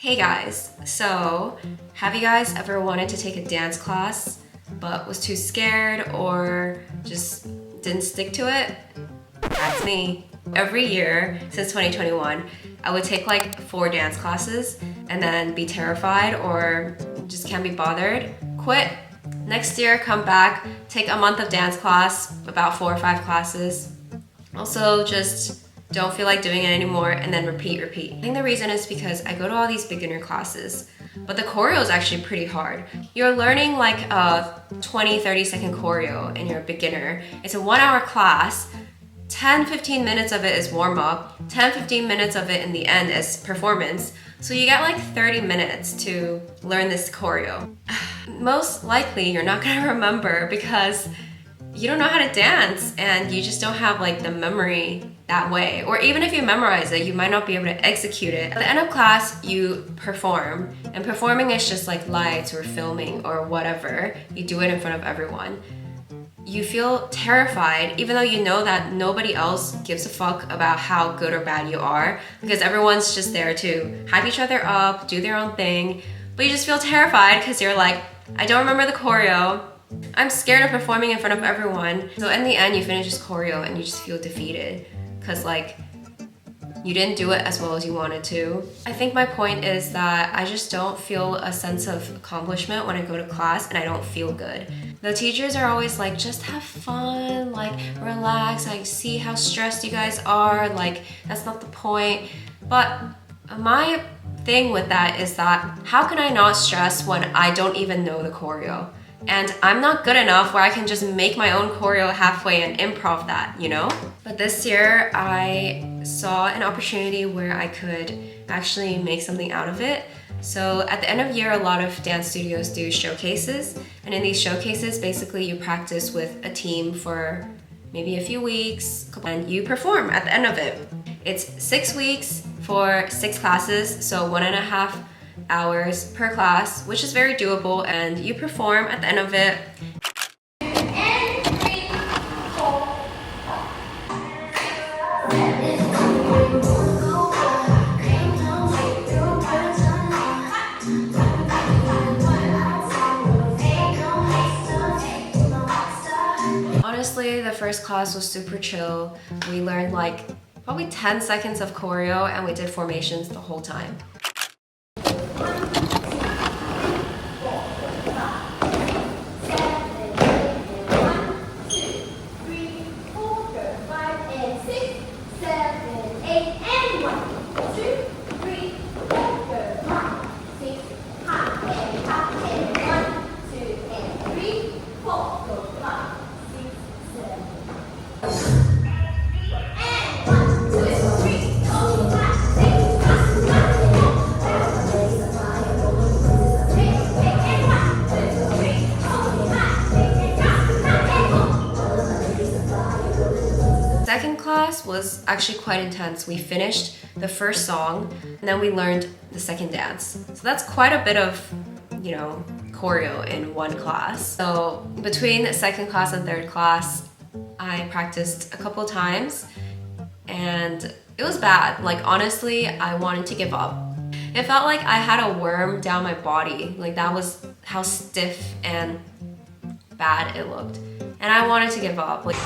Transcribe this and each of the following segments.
Hey guys, so have you guys ever wanted to take a dance class but was too scared or just didn't stick to it? That's me. Every year since 2021, I would take like 4 dance classes and then be terrified or just can't be bothered, quit. Next year, come back, take a month of dance class, about 4 or 5 classes. Also just don't feel like doing it anymore, and then repeat. I think the reason is because I go to all these beginner classes, but the choreo is actually pretty hard. You're learning like a 20-30 second choreo and you're a beginner. It's a 1-hour class. 10-15 minutes of it is warm-up, 10-15 minutes of it in the end is performance. So you get like 30 minutes to learn this choreo. Most likely you're not gonna remember because you don't know how to dance and you just don't have like the memory that way. Or even if you memorize it, you might not be able to execute it. At the end of class, you perform, and performing is just like lights or filming or whatever. You do it in front of everyone. You feel terrified even though you know that nobody else gives a fuck about how good or bad you are because everyone's just there to hype each other up, do their own thing. But you just feel terrified because you're like, I don't remember the choreo. I'm scared of performing in front of everyone. So in the end, you finish this choreo and you just feel defeated because like you didn't do it as well as you wanted to. I think my point is that I just don't feel a sense of accomplishment when I go to class and I don't feel good. The teachers are always like, just have fun, like relax, like see how stressed you guys are, like that's not the point. But my thing with that is that how can I not stress when I don't even know the choreo? And I'm not good enough where I can just make my own choreo halfway and improv that, you know? But this year I saw an opportunity where I could actually make something out of it. So at the end of year, a lot of dance studios do showcases. And in these showcases, basically you practice with a team for maybe a few weeks and you perform at the end of it. It's 6 weeks for 6 classes, so 1.5 hours per class, which is very doable, and you perform at the end of it. Honestly, the first class was super chill. We learned like probably 10 seconds of choreo and we did formations the whole time. Second class was actually quite intense. We finished the first song and then we learned the second dance. So that's quite a bit of, you know, choreo in one class. So between the second class and third class, I practiced a couple times and it was bad. Like honestly, I wanted to give up. It felt like I had a worm down my body. Like that was how stiff and bad it looked. And I wanted to give up. Like,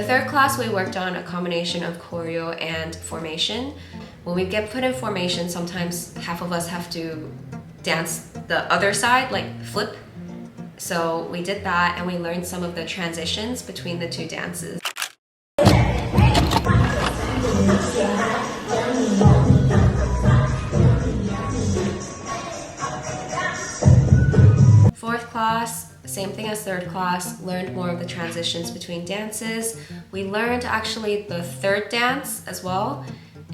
the third class we worked on a combination of choreo and formation. when we get put in formation, sometimes half of us have to dance the other side, like flip. So we did that and we learned some of the transitions between the two dances. Fourth class, same thing as third class, learned more of the transitions between dances. We learned actually the third dance as well,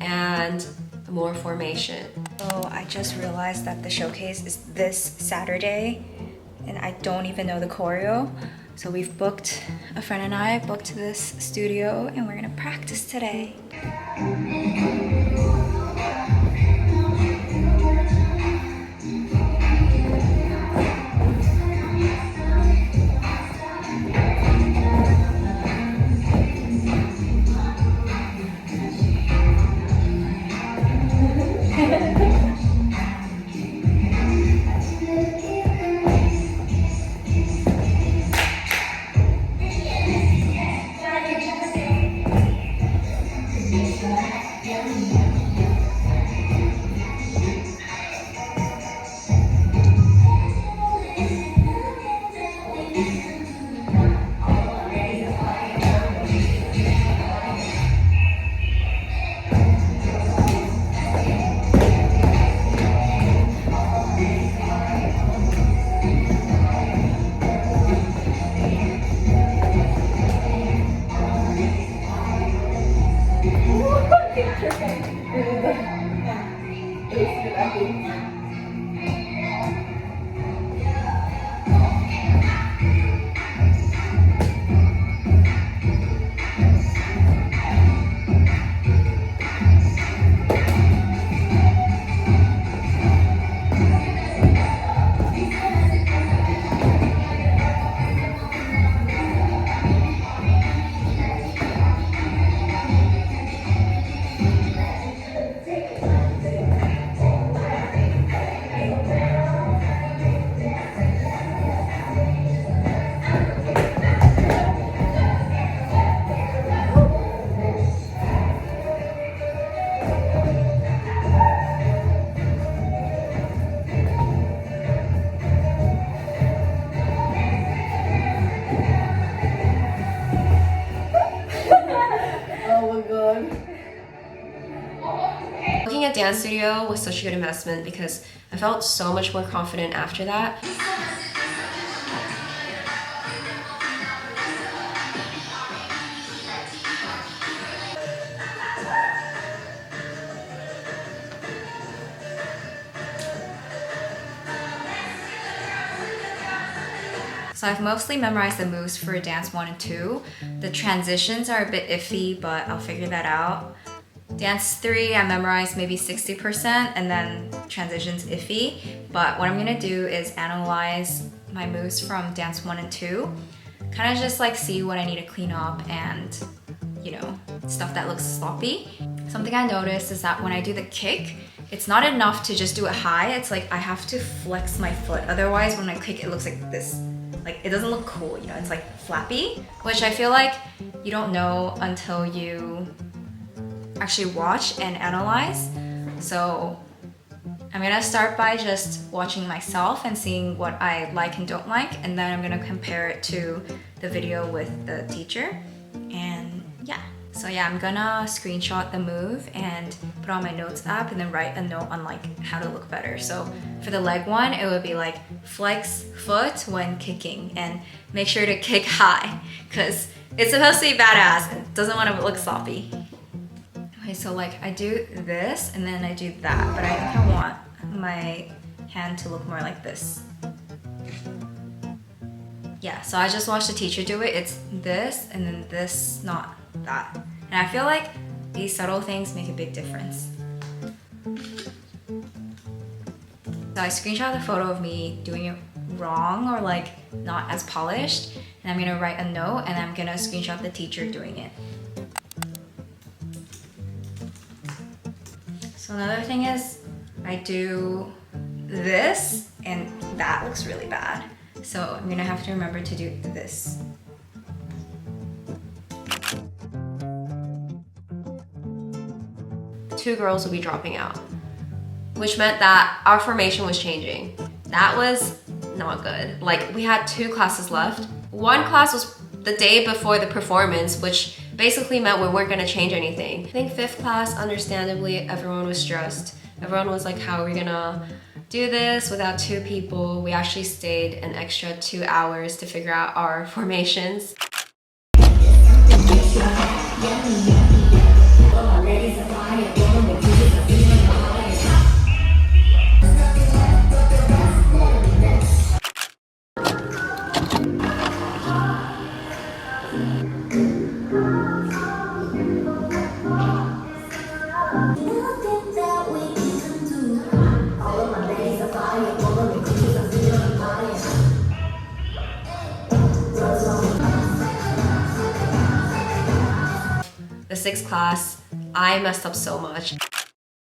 and more formation. So I just realized that the showcase is this Saturday and I don't even know the choreo. So we've booked, a friend and I booked this studio and we're gonna practice today. Looking at dance studio was such a good investment because I felt so much more confident after that. So I've mostly memorized the moves for dance 1 and 2. The transitions are a bit iffy, but I'll figure that out. Dance 3, I memorized maybe 60%, and then transitions iffy. But what I'm gonna do is analyze my moves from dance 1 and 2. Kind of just like see what I need to clean up and, you know, stuff that looks sloppy. Something I noticed is that when I do the kick, it's not enough to just do it high. It's like I have to flex my foot. Otherwise, when I kick, it looks like this. Like, it doesn't look cool, you know, it's like flappy, which I feel like you don't know until you actually watch and analyze. So I'm gonna start by just watching myself and seeing what I like and don't like, and then I'm gonna compare it to the video with the teacher. And yeah, so yeah, I'm gonna screenshot the move and put on my notes app and then write a note on like how to look better. So for the leg one, it would be like flex foot when kicking and make sure to kick high because it's supposed to be badass. It doesn't want to look sloppy. Okay, so like I do this and then I do that, but I think I want my hand to look more like this. Yeah, so I just watched the teacher do it. It's this and then this, not that. And I feel like these subtle things make a big difference. So I screenshot the photo of me doing it wrong or like not as polished, and I'm gonna write a note and I'm gonna screenshot the teacher doing it. So another thing is I do this and that looks really bad. So I'm gonna have to remember to do this. 2 girls would be dropping out, which meant that our formation was changing. That was not good. Like, we had 2 classes left. One class was the day before the performance, which basically meant we weren't gonna change anything. I think 5th class, understandably, everyone was stressed. Everyone was like, how are we gonna do this without 2 people? We actually stayed an extra 2 hours to figure out our formations. The 6th class, I messed up so much.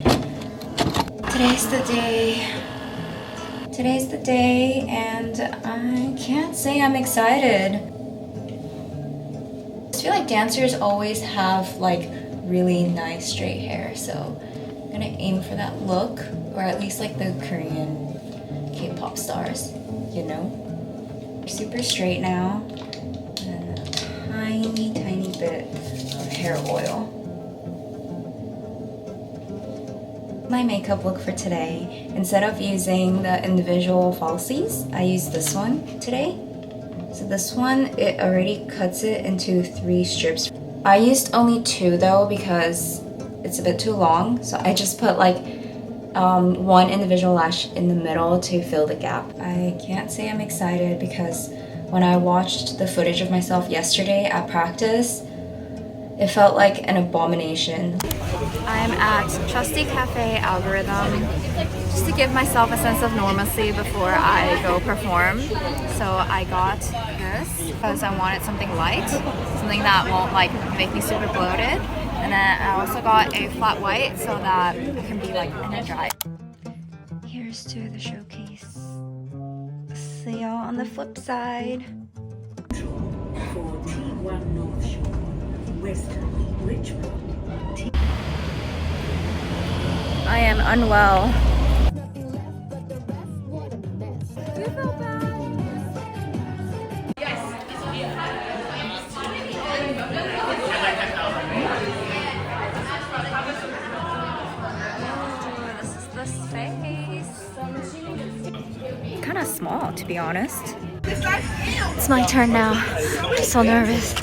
Today's the day. Today's the day, and I can't say I'm excited. I feel like dancers always have like really nice straight hair, so I'm gonna aim for that look, or at least like the Korean K-pop stars, you know? Super straight now, and a tiny bit of hair oil. My makeup look for today, instead of using the individual falsies, I used this one today. So this one, it already cuts it into 3 strips. I used only 2 though because it's a bit too long, so I just put like 1 individual lash in the middle to fill the gap. I can't say I'm excited because when I watched the footage of myself yesterday at practice, it felt like an abomination. I'm at Trusty Cafe Algorithm just to give myself a sense of normalcy before I go perform. So I got this because I wanted something light, something that won't like make me super bloated. And then I also got a flat white so that I can be like energized. Here's to the showcase. See y'all on the flip side. For T1 North Shore, West Richmond. I am unwell. This is the space. Kind of small, to be honest. It's my turn now. I'm so nervous.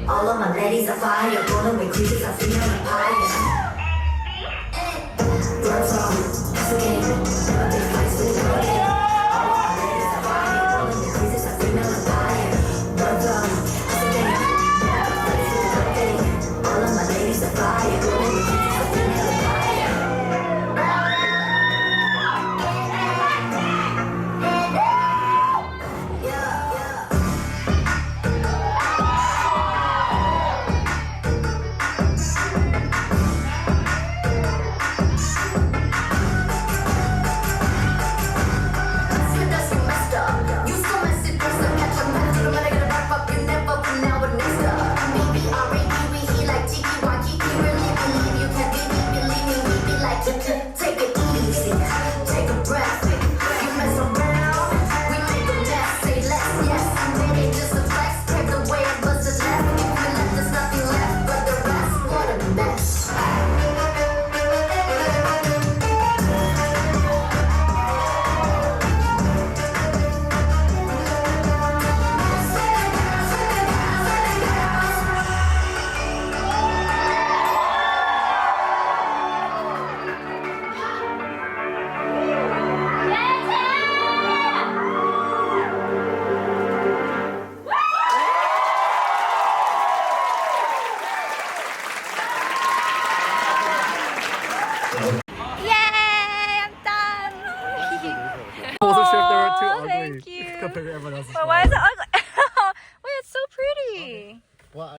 All of my ladies are fire, golden with creatures are feeling empire. Words on, it's a game, never take fights with your game. All of my ladies are fire, golden with creatures figure everyone else is But why is it ugly?